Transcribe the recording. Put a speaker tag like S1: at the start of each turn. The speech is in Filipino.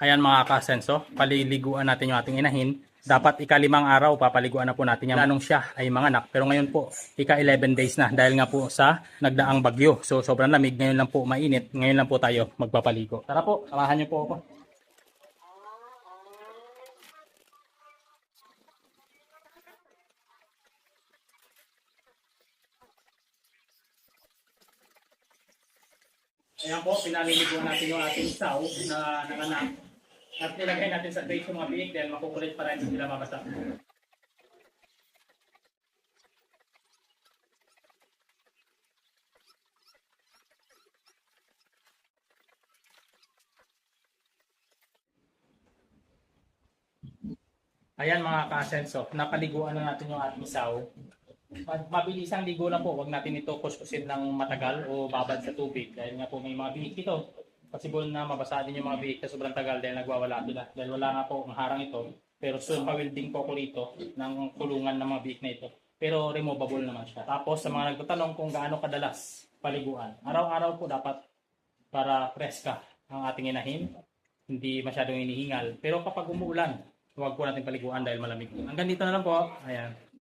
S1: Ayan mga kasenso, paliliguan natin yung ating inahin. Dapat ika-5 araw papaliguan na po natin yan. Anong siya ay manganak. Pero ngayon po, ika-11 days na dahil nga po sa nagdaang bagyo. So sobrang lamig, ngayon lang po mainit. Ngayon lang po tayo magpapaligo. Tara po, samahan niyo po ako. Ayan po, pinaliliguan natin yung ating saw na nanganak. At nilagay natin sa tray yung mga biik dahil makukulit para hindi sila mabasa. Ayan mga ka-asenso, napaliguan na natin yung ating saw. Mabilisang ligo lang po, wag natin ito kuskusin ng matagal o babad sa tubig dahil nga po may mga bihik dito. Possible na mabasa din yung mga bihik sa sobrang tagal dahil nagwawala sila. Dahil wala nga po ang harang ito. Pero soon pa-welding po ko rito ng kulungan ng mga bihik na ito. Pero removable naman siya. Tapos sa mga nagtatanong kung gaano kadalas paliguan. Araw-araw po dapat para preska ang ating inahin. Hindi masyadong inihingal. Pero kapag umuulan, huwag po natin paliguan dahil malamig. Hanggang dito na lang po. Ayan.